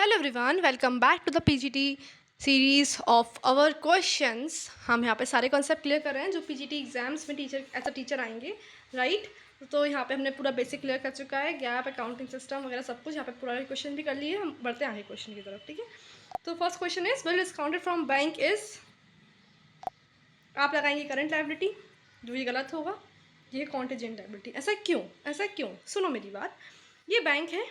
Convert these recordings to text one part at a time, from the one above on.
Hello everyone, welcome back to the PGT series of our questions. हम यहाँ पे सारे कॉन्सेप्ट क्लियर कर रहे हैं जो पीजीटी एग्जाम्स में टीचर एज अ टीचर आएंगे, राइट। तो यहाँ पे हमने पूरा बेसिक क्लियर कर चुका है, गैप, अकाउंटिंग सिस्टम वगैरह सब कुछ। यहाँ पे पूरा क्वेश्चन भी कर लिए। हम बढ़ते हैं आगे क्वेश्चन की तरफ, ठीक है। तो first question is bill discounted from bank is, आप लगाएंगे करंट लायबिलिटी, जो ये गलत होगा। ये कॉन्टीजेंट लायबिलिटी। ऐसा क्यों सुनो मेरी बात। ये बैंक है,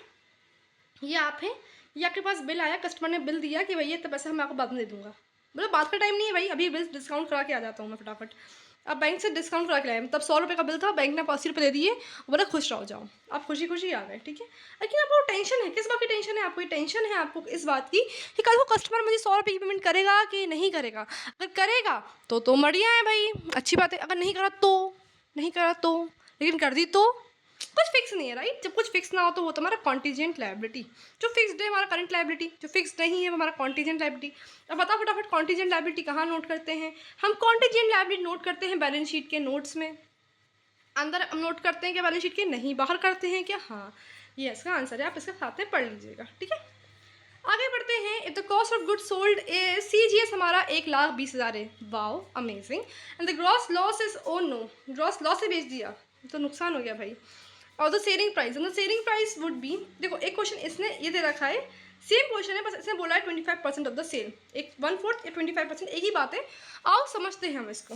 ये आप हैं, ये आपके पास बिल आया, कस्टमर ने बिल दिया कि भैया इतना पैसा मैं आपको बाद में दे दूंगा। मतलब बात का टाइम नहीं है भाई, अभी बिल डिस्काउंट करा के आ जाता हूँ मैं फटाफट। अब बैंक से डिस्काउंट करा के लाया, तब 100 रुपये का बिल था, बैंक ने 80 रुपये दे दिए, बोला खुश रहो जाओ। आप खुशी खुशी आ गए, ठीक है। लेकिन आपको टेंशन है, किस बात की टेंशन है आपको? ये टेंशन है आपको इस बात की कि कल को कस्टमर मुझे 100 रुपये की पेमेंट करेगा कि नहीं करेगा। अगर करेगा तो बढ़िया है भाई, अच्छी बात है। अगर नहीं करा तो लेकिन कर दी तो कुछ फिक्स नहीं है, राइट। जब कुछ फिक्स ना हो तो वो तुम्हारा कॉन्टीजेंट लायबिलिटी। जो फिक्स्ड है हमारा करंट लायबिलिटी, जो फिक्स नहीं है वो हमारा कॉन्टीजेंट लायबिलिटी। अब बताओ फटाफट, कॉन्टीजेंट लायबिलिटी कहाँ नोट करते हैं हम? कॉन्टीजेंट लायबिलिटी नोट करते हैं बैलेंस शीट के नोट्स में। अंदर हम नोट करते हैं क्या बैलेंस शीट के? नहीं। बाहर करते हैं क्या? हाँ, ये इसका आंसर है। आप इसके साथ में पढ़ लीजिएगा, ठीक है। आगे बढ़ते हैं। If the cost of goods sold is, CGS हमारा 1,20,000 है। Wow, amazing. And the gross loss is, oh no, gross loss से बेच दिया तो नुकसान हो गया भाई। और the selling price, and the selling price would be, देखो एक क्वेश्चन इसने ये दे रखा है, सेम क्वेश्चन है, बस इसने बोला है 25% ऑफ द सेल। एक 1/4 या 25%, एक ही बात है। आओ समझते हैं हम इसको।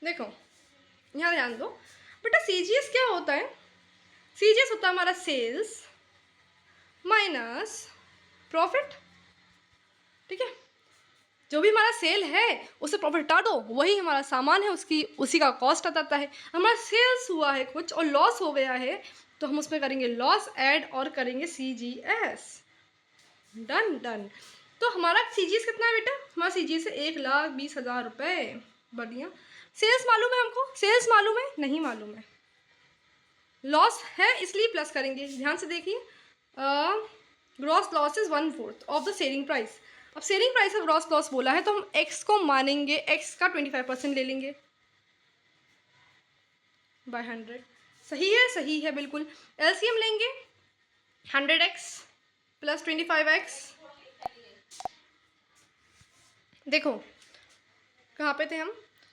देखो यहाँ ध्यान दो बेटा, CGS क्या होता है? CGS होता है हमारा सेल्स माइनस प्रॉफिट, ठीक है। जो भी हमारा सेल है उसे प्रॉफिट हटा दो, वही हमारा सामान है, उसी का कॉस्ट आ जाता है। हमारा सेल्स हुआ है कुछ और लॉस हो गया है तो हम उसमें करेंगे लॉस ऐड और करेंगे CGS। डन। तो हमारा CGS कितना है बेटा? हमारा CGS है 1,20,000 रुपये। बढ़िया। सेल्स मालूम है हमको? सेल्स मालूम है? नहीं मालूम है। लॉस है इसलिए प्लस करेंगे। ध्यान से देखिए, gross loss is 1/4 of the selling price. अब सेलिंग प्राइस का ग्रॉस लॉस बोला है तो हम एक्स को मानेंगे, एक्स का 25% ले लेंगे बाय 100। सही है बिल्कुल। LCM लेंगे 100x प्लस 25x। देखो कहाँ पे थे हम?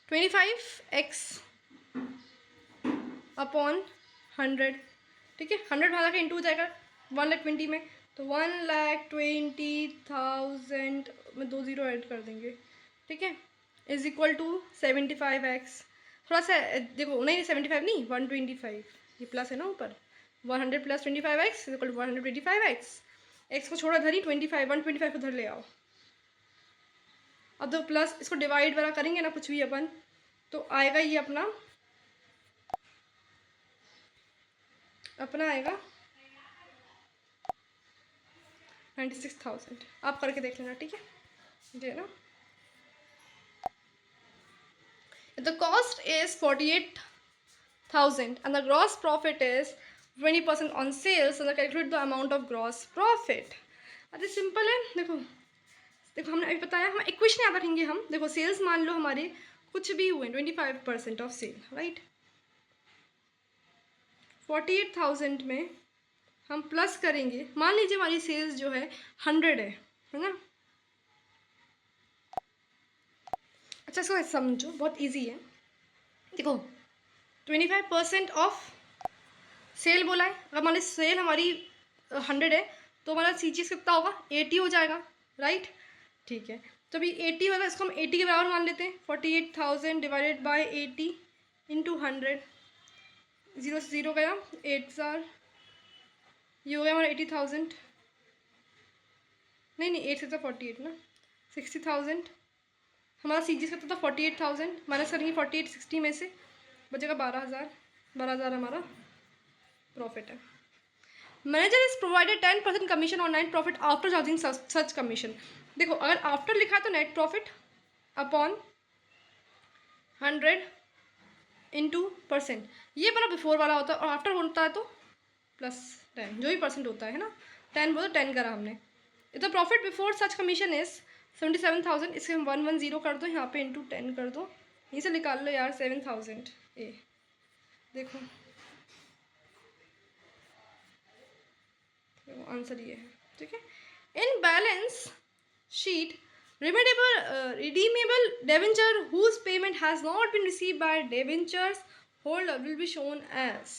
25x अपॉन 100, ठीक है। 100 भागा के इंटू हो जाएगा 1,20,000 में, तो 1,20,000 में 2 0 ऐड कर देंगे, ठीक है। Is equal to 75x। थोड़ा सा देखो, नहीं 75 नहीं, 125, ये प्लस है ना ऊपर। 100 plus 25x is equal to 125x। X को छोड़ा धरी 25, 125 को धर ले आओ। अब दो प्लस, इसको डिवाइड वाला करेंगे ना कुछ भी अपन, तो आएगा ये अपना आएगा 96,000। आप करके देख लेना, ठीक है। जी ना, the cost is 48,000 and the gross profit is 20% on sales and calculate the amount of gross profit. अरे सिंपल है। देखो हमने अभी बताया, हम इक्वेशन याद रखेंगे हम। देखो सेल्स मान लो हमारे कुछ भी हुए 25% ऑफ सेल, राइट। 48,000 में हम प्लस करेंगे, मान लीजिए हमारी सेल्स जो है 100 है ना। अच्छा इसको समझो, बहुत इजी है। देखो 25% ऑफ सेल बोला है। अगर हमारी सेल हमारी 100 है तो हमारा CGS कितना होगा? 80 हो जाएगा, राइट। ठीक है, तो अभी 80 होगा, इसको हम 80 के बराबर मान लेते हैं। 48,000 डिवाइडेड बाई 80 इंटू 100, 0 से 0 गया, 8,000, ये हो गया हमारा 80,000। नहीं 8 से तो 48 ना, 60,000। हमारा CGS कितना था? 48,000। माइनस करेंगे 48 60 में से, बचेगा 12,000। 12,000 हमारा प्रॉफिट है। Manager is provided 10% commission on net profit after charging such commission. देखो अगर आफ्टर लिखा है तो नेट प्रॉफिट अपॉन 100 इंटू %, ये बना बिफोर वाला होता है, और आफ्टर होता है तो प्लस 10, जो भी परसेंट होता है ना। 10 बोलो, 10 करा हमने। तो profit before such commission is 77,000। इसके हम 110 कर दो, यहाँ पे इंटू 10 कर दो, यहीं से निकाल लो यार 7,000। ए देखो आंसर ये है, ठीक है। In balance sheet redeemable debenture whose payment has not been received by debentures holder will be shown as,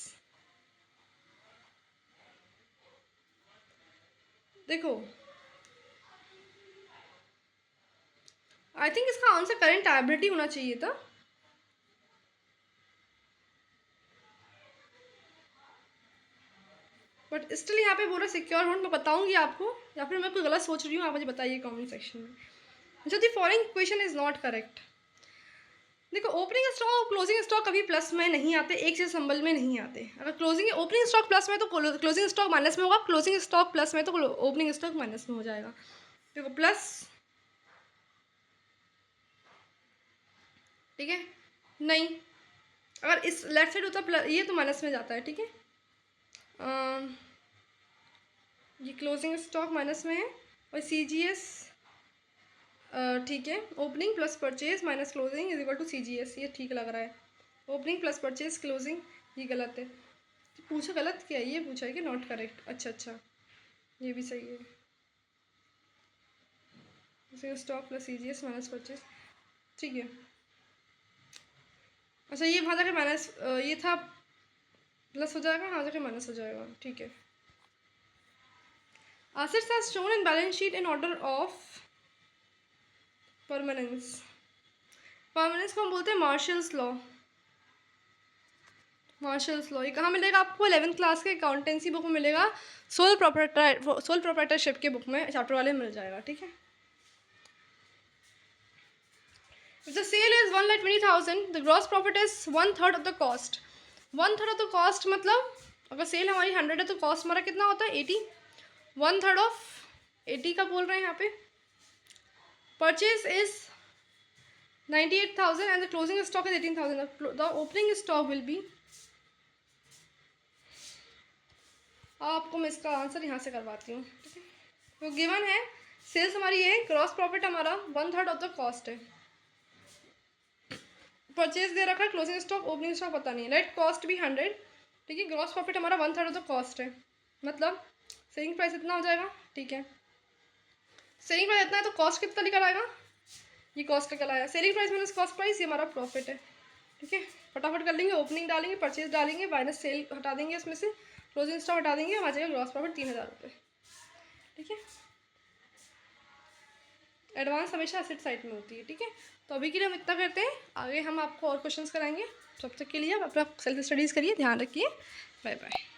देखो आई थिंक इसका आंसर करंट लायबिलिटी होना चाहिए था, बट स्टिल यहाँ पे बोला सिक्योर होल्ड। मैं बताऊंगी आपको, या फिर मैं कोई गलत सोच रही हूँ, आप मुझे बताइए कमेंट सेक्शन में। जो the following equation is not correct. देखो ओपनिंग स्टॉक और क्लोजिंग स्टॉक कभी प्लस में नहीं आते, एक से संबल में नहीं आते। अगर क्लोजिंग ओपनिंग स्टॉक प्लस में तो क्लोजिंग स्टॉक माइनस में होगा, क्लोजिंग स्टॉक प्लस में तो ओपनिंग स्टॉक माइनस में हो जाएगा। देखो प्लस, ठीक है, नहीं, अगर इस लेफ्ट साइड होता प्लस ये तो माइनस में जाता है, ठीक है। ये क्लोजिंग स्टॉक माइनस में है और CGS, ठीक है, opening plus purchase minus closing is equal to CGS, ये ठीक लग रहा है। ओपनिंग प्लस परचेज क्लोजिंग ये गलत है, तो पूछा गलत क्या है, ये पूछा है कि नॉट करेक्ट। अच्छा ये भी सही है, stock plus CGS minus purchase, ठीक है। अच्छा ये वहाँ जाकर माइनस, ये था प्लस हो जाएगा, वहाँ जाकर माइनस हो जाएगा, ठीक है। Assets are shown in balance sheet in order of permanence. Permanence को हम बोलते हैं मार्शल्स लॉ। मार्शल्स लॉ ये कहाँ मिलेगा आपको? 11th क्लास के अकाउंटेंसी बुक में मिलेगा, सोल प्रोप्राइटरशिप के बुक में चैप्टर वाले मिल जाएगा, ठीक है। If the sale is 1,20,000, the gross profit is 1/3 of the cost. 1/3 of the cost मतलब अगर सेल हमारी 100 है तो कॉस्ट हमारा कितना होता है 80, 1/3 ऑफ 80 का बोल रहे हैं यहाँ पे। Purchase is 98,000 and the closing stock is 18,000. The opening stock will be, आपको मैं इसका आंसर यहाँ से करवाती हूँ, ठीक है। तो गिवन है सेल्स हमारी है, ग्रॉस प्रॉफिट हमारा 1/3 ऑफ द कॉस्ट है, परचेज दे रखा है, क्लोजिंग स्टॉक ओपनिंग स्टॉक पता नहीं है, राइट। कॉस्ट भी 100, ठीक है। ग्रॉस प्रॉफिट हमारा 1/3 ऑफ द कॉस्ट है, मतलब सेलिंग प्राइस इतना हो जाएगा, ठीक है। सेलिंग प्राइस इतना है तो कॉस्ट कितना निकल आएगा, ये कॉस्ट निकल आया, selling price minus cost price, ये हमारा प्रॉफिट है, ठीक है। फटाफट कर लेंगे, ओपनिंग डालेंगे, परचेज डालेंगे, माइनस सेल हटा देंगे, इसमें से क्लोजिंग स्टॉक हटा देंगे, आ जाएगा ग्रॉस प्रॉफिट 3,000 रुपये, ठीक है। एडवांस हमेशा एसेट साइड में होती है, ठीक है। तो अभी के लिए हम इतना करते हैं, आगे हम आपको और क्वेश्चंस कराएंगे। तब तक के लिए आप अपना सेल्फ स्टडीज़ करिए, ध्यान रखिए, बाय बाय।